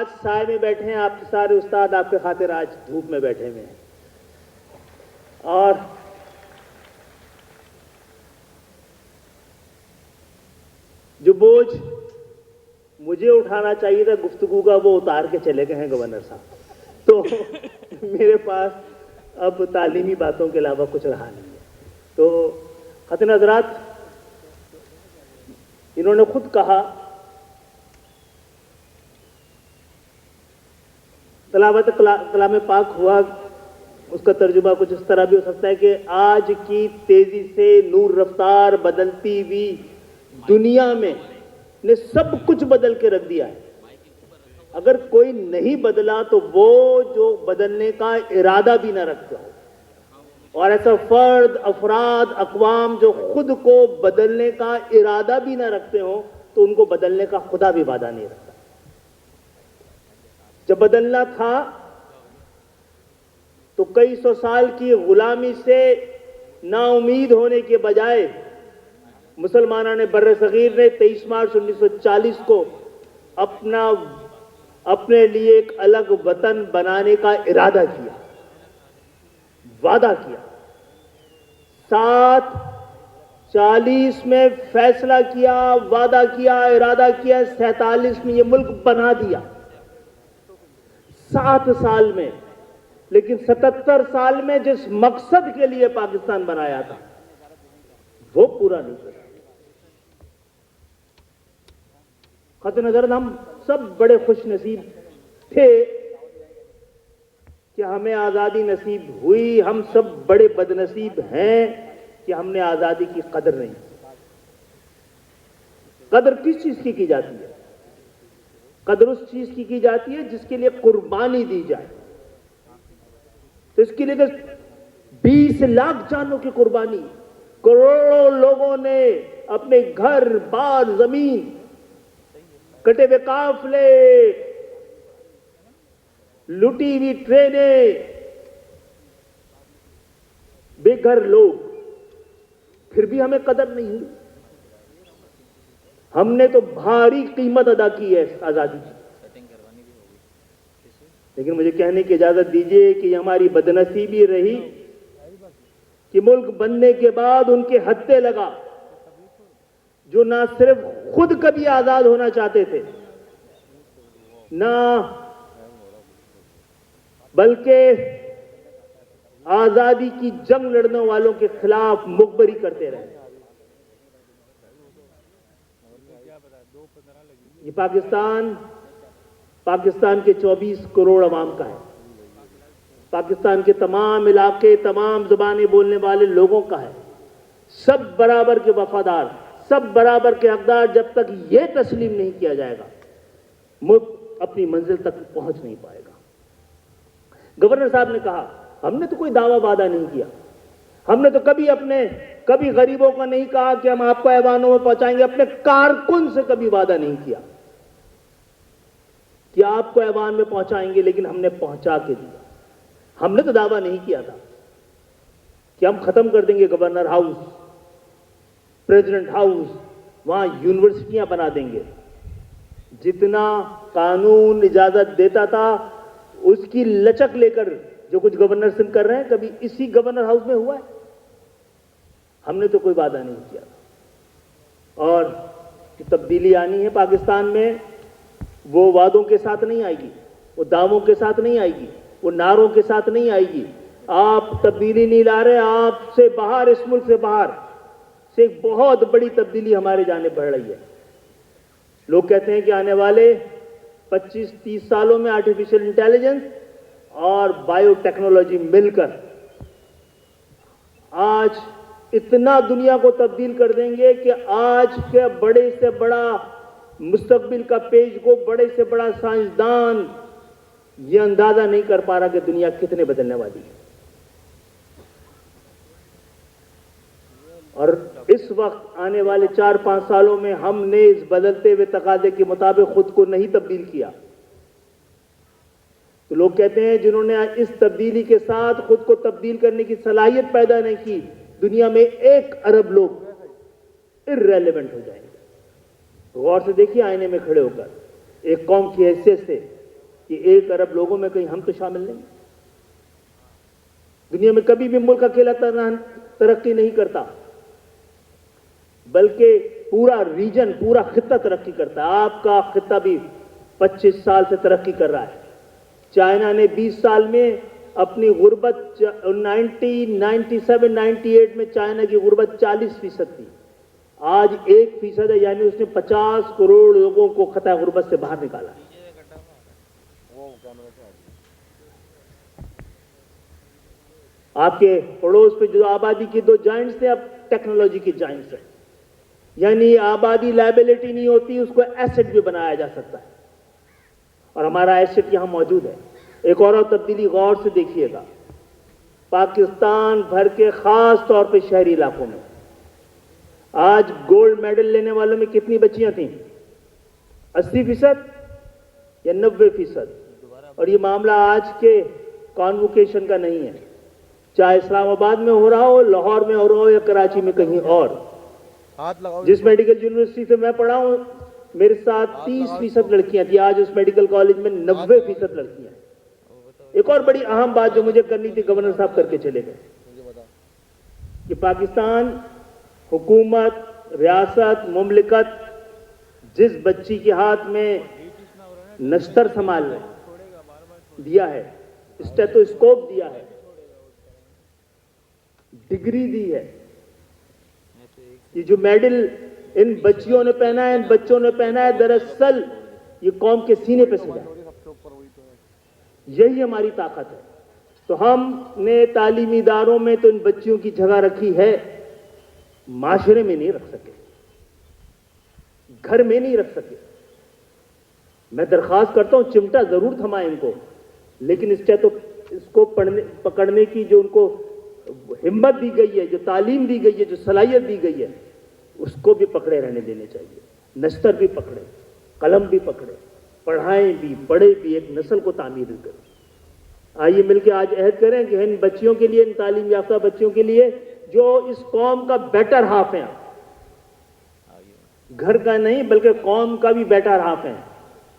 आज साए में बैठे हैं, आपके सारे उस्ताद आपके खातिर आज धूप में बैठे हुए हैं। और जो बोझ मुझे उठाना चाहिए था गुफ्तगू का, वो उतार के चले गए हैं गवर्नर साहब। तो मेरे पास अब तालीमी बातों के अलावा कुछ रहा नहीं है। तो खातिन हज़रात, इन्होंने खुद कहा, तलावत कलाम पाक हुआ, उसका तर्जुमा कुछ इस तरह भी हो सकता है कि आज की तेजी से नूर रफ्तार बदलती हुई दुनिया में ने सब कुछ बदल के रख दिया है। अगर कोई नहीं बदला तो वो जो बदलने का इरादा भी ना रखता हो, और ऐसा फर्द, अफराद, अकवाम जो खुद को बदलने का इरादा भी ना रखते हो, तो उनको बदलने का खुदा भी वादा नहीं रखता। जब बदलना था तो कई सौ साल की गुलामी से नाउमीद होने के बजाय मुसलमानों ने, बर्रे सगीर ने 23 मार्च 1940 को अपने लिए एक अलग वतन बनाने का इरादा किया, वादा किया। 740 में फैसला किया, वादा किया, इरादा किया, 47 में यह मुल्क बना दिया, 7 साल में। लेकिन 77 साल में जिस मकसद के लिए पाकिस्तान बनाया था वो पूरा नहीं कर। खातिन नजर, हम सब बड़े खुश नसीब थे कि हमें आजादी नसीब हुई। हम सब बड़े बदनसीब हैं कि हमने आजादी की कदर नहीं। कदर किस चीज की जाती है? कदर उस चीज की जाती है जिसके लिए कुर्बानी दी जाए। तो इसके लिए 20 लाख जानों की कुर्बानी, करोड़ों लोगों ने अपने घर बार, जमीन, कटे हुए काफले, लुटी हुई ट्रेनें, बेघर लोग, फिर भी हमें कदर नहीं हुई। हमने तो भारी कीमत अदा की है आजादी की। लेकिन मुझे कहने की इजाजत दीजिए कि हमारी बदनसीबी रही कि मुल्क बनने के बाद उनके हत्थे लगा जो ना सिर्फ खुद कभी आजाद होना चाहते थे, ना बल्कि आजादी की जंग लड़ने वालों के खिलाफ मुखबरी करते रहे। ये पाकिस्तान के 24 करोड़ अवाम का है। पाकिस्तान के तमाम इलाके, तमाम जुबानें बोलने वाले लोगों का है। सब बराबर के वफादार, सब बराबर के हकदार। जब तक यह तस्लीम नहीं किया जाएगा, मुल्क अपनी मंजिल तक पहुंच नहीं पाएगा। गवर्नर साहब ने कहा, हमने तो कोई दावा वादा नहीं किया। हमने तो कभी गरीबों को नहीं कहा कि हम आपको ऐवानों में पहुंचाएंगे। अपने कारकुन से कभी वादा नहीं किया कि आपको ऐवान में पहुंचाएंगे, लेकिन हमने पहुंचा के दिया। हमने तो दावा नहीं किया था कि हम खत्म कर देंगे गवर्नर हाउस, प्रेसिडेंट हाउस, वहां यूनिवर्सिटियां बना देंगे। जितना कानून इजाजत देता था उसकी लचक लेकर जो कुछ गवर्नर सिंध कर रहे हैं, कभी इसी गवर्नर हाउस में हुआ है? हमने तो कोई वादा नहीं किया। और जो तब्दीली आनी है पाकिस्तान में, वो वादों के साथ नहीं आएगी, वो दावों के साथ नहीं आएगी, वो नारों के साथ नहीं आएगी। आप तब्दीली नहीं ला रहे। आपसे बाहर, इस मुल्क से बाहर से एक बहुत बड़ी तब्दीली हमारे जाने बढ़ रही है। लोग कहते हैं कि आने वाले 25-30 सालों में आर्टिफिशियल इंटेलिजेंस और बायोटेक्नोलॉजी मिलकर आज इतना दुनिया को तब्दील कर देंगे कि आज के बड़े से बड़ा मुस्तकबिल का पेज को, बड़े से बड़ा साइंसदान ये अंदाजा नहीं कर पा रहा कि दुनिया कितने बदलने वाली है। और इस वक्त आने वाले 4-5 सालों में हमने इस बदलते हुए तकाजे के मुताबिक खुद को नहीं तब्दील किया, तो लोग कहते हैं जिन्होंने इस तब्दीली के साथ खुद को तब्दील करने की सलाहियत पैदा नहीं की, दुनिया में 1 अरब लोग इर्रेलेवेंट हो जाएंगे। गौर से देखिए आईने में खड़े होकर, एक कौम की हैसियत से कि 1 अरब लोगों में कहीं हम तो शामिल नहीं। दुनिया में कभी भी मुल्क अकेला तरक्की नहीं करता, बल्कि पूरा रीजन, पूरा खित्ता तरक्की करता है। आपका खित्ता भी 25 साल से तरक्की कर रहा है। चाइना ने 20 साल में अपनी गुर्बत 1997, 98 में चाइना की गुर्बत 40% थी, आज 1% है, यानी उसने 50 करोड़ लोगों को खतरा गुर्बत से बाहर निकाला। आपके पड़ोस पे जो आबादी की 2 जाइंट्स थे, अब टेक्नोलॉजी की जाइंट्स हैं। यानी आबादी लायबिलिटी नहीं होती, उसको एसेट भी बनाया जा सकता है, और हमारा एसेट यहां मौजूद है। एक और तब्दीली गौर से देखिएगा, पाकिस्तान भर के खास तौर पे शहरी इलाकों में आज गोल्ड मेडल लेने वालों में कितनी बच्चियां थीं? 80% या 90%? और ये मामला आज के कॉन्वोकेशन का नहीं है, चाहे इस्लामाबाद में हो रहा हो, लाहौर में हो रहा हो, या कराची में कहीं और। जिस मेडिकल यूनिवर्सिटी से मैं पढ़ा हूं, मेरे साथ 30% लड़कियां थी, आज उस मेडिकल कॉलेज में 90% लड़कियां हैं। एक और बड़ी अहम बात जो मुझे करनी थी, गवर्नर साहब करके चले गए, कि पाकिस्तान हुकूमत, रियासत, मुमलिकत जिस बच्ची के हाथ में नश्तर संभाल दिया है, स्टेथोस्कोप दिया है, डिग्री दी है, ये जो मेडल इन बच्चियों ने पहना है, इन बच्चों ने पहना है, दरअसल ये कौम के सीने पे सजा है। यही हमारी ताकत है। तो हमने तालीमी इदारों में तो इन बच्चियों की जगह रखी है, माशरे में नहीं रख सके, घर में नहीं रख सके। मैं दरखास्त करता हूं, चिमटा जरूर थमा इनको, लेकिन इसको पकड़ने की जो उनको हिम्मत दी गई है, जो तालीम दी गई है, जो सलाहियत दी गई है, उसको भी पकड़े रहने देने चाहिए। नश्तर भी पकड़े, कलम भी पकड़े, पढ़ाएं भी, पढ़े भी, एक नस्ल को तामीर करें। आइए मिलकर आज अहद करें कि इन बच्चियों के लिए, इन तालीम याफ्ता बच्चियों के लिए जो इस कौम का बेटर हाफ है, घर का नहीं बल्कि कौम का भी बेटर हाफ है,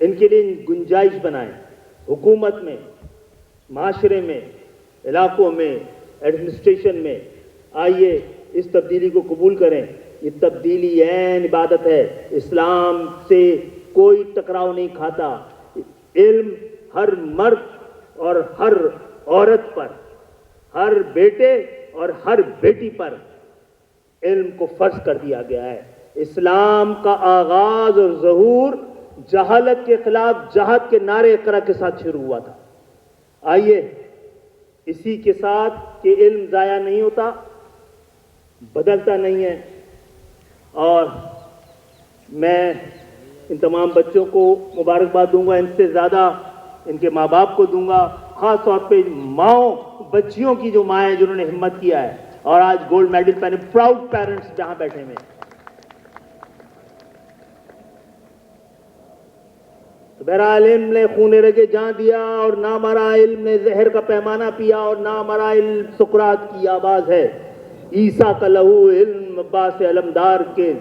इनके लिए गुंजाइश बनाएं। हुकूमत में, माशरे में, इलाकों में, एडमिनिस्ट्रेशन में। आइए इस तब्दीली को कबूल करें। ये तब्दीली ऐन इबादत है, इस्लाम से कोई टकराव नहीं खाता। इल्म हर मर्द और हर औरत पर, हर बेटे और हर बेटी पर इल्म को फर्ज कर दिया गया है। इस्लाम का आगाज और ज़हूर जहालत के खिलाफ जहाद के नारे इक़रा के साथ शुरू हुआ था। आइए इसी के साथ कि इल्म ज़ाया नहीं होता, बदलता नहीं है, और मैं इन तमाम बच्चों को मुबारकबाद दूंगा, इनसे ज़्यादा इनके माँ बाप को दूंगा, ख़ास तौर पे माओ, बच्चियों की जो माँ है जिन्होंने हिम्मत किया है और आज गोल्ड मेडल पहने, प्राउड पेरेंट्स जहां बैठे हुए। तो बहरहाल इल्म ने खूने रगे जान दिया और ना मरा, इल्म ने जहर का पैमाना पिया और ना मरा, इल्म सुकरात की आवाज है। ईसा का लहू इल्म अब्बास अलमदार के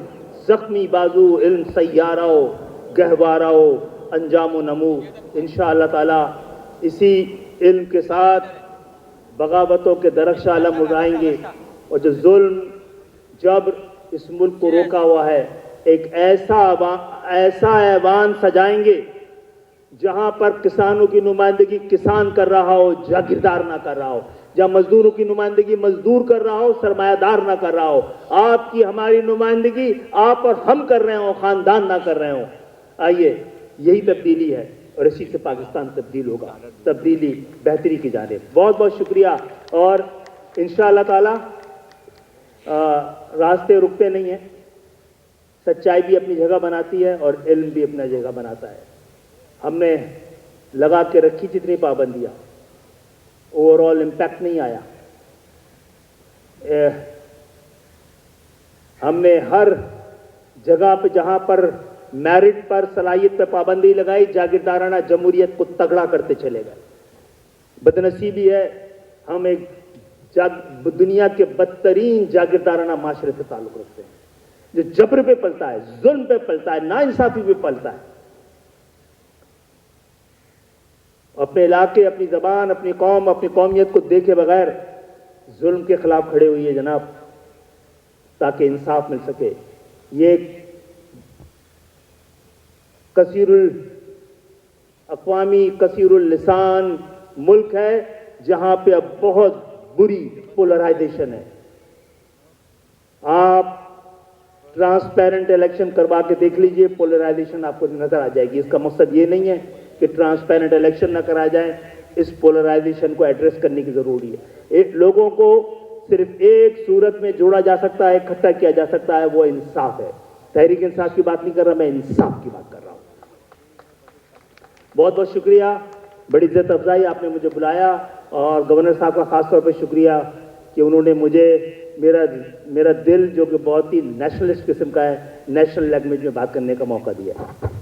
जख्मी बाजू, इल्म सैयाराओ गहवाराओ अंजामो नमू। इंशाअल्लाह ताला इसी इल्म के साथ बगावतों के दरख्श आलम उड़ाएंगे, और जो जुल्म जबर इस मुल्क को रोका हुआ है, एक ऐसा ऐवान सजाएंगे जहां पर किसानों की नुमाइंदगी किसान कर रहा हो, जागीरदार ना कर रहा हो, जहां मजदूरों की नुमाइंदगी मजदूर कर रहा हो, सरमायादार ना कर रहा हो। आपकी हमारी नुमाइंदगी आप और हम कर रहे हो, खानदान ना कर रहे हो। आइए यही तब्दीली है और इसी से पाकिस्तान तब्दील होगा, तब्दीली बेहतरी की जानिब। बहुत बहुत शुक्रिया। और इंशाअल्लाह ताला रास्ते रुकते नहीं हैं, सच्चाई भी अपनी जगह बनाती है और इल्म भी अपना जगह बनाता है। हमने लगा के रखी जितनी पाबंदियां, ओवरऑल इम्पैक्ट नहीं आया। हमने हर जगह पे जहां पर मेरिट पर, सलाहियत पर पाबंदी लगाई, जागीरदाराना जमहूरियत को तगड़ा करते चले गए। बदनसीबी है हम एक दुनिया के बदतरीन जागीरदाराना माशरे से ताल्लुक रखते हैं, जो जबर पे पलता है, जुल्म पे पलता है, नाइंसाफी पे पलता है। अपने इलाके, अपनी जबान, अपनी कौम, अपनी कौमियत को देखे बगैर जुल्म के खिलाफ खड़े हुई है जनाब, ताकि इंसाफ मिल सके। ये कसीरुल अक़वामी, कसीरुल लिसान मुल्क है जहां पे अब बहुत बुरी पोलराइजेशन है। आप ट्रांसपेरेंट इलेक्शन करवा के देख लीजिए, पोलराइजेशन आपको नजर आ जाएगी। इसका मकसद ये नहीं है कि ट्रांसपेरेंट इलेक्शन ना कराया जाए, इस पोलराइजेशन को एड्रेस करने की जरूरी है। लोगों को सिर्फ एक सूरत में जोड़ा जा सकता है, इकट्ठा किया जा सकता है, वो इंसाफ है। तहरीक इंसाफ की बात नहीं कर रहा, मैं इंसाफ की बात कर रहा हूं। बहुत बहुत शुक्रिया, बड़ी इज्जत अफजाई, आपने मुझे बुलाया, और गवर्नर साहब का खास तौर पर शुक्रिया कि उन्होंने मुझे मेरा दिल, जो कि बहुत ही नेशनलिस्ट किस्म का है, नेशनल लैंग्वेज में बात करने का मौका दिया।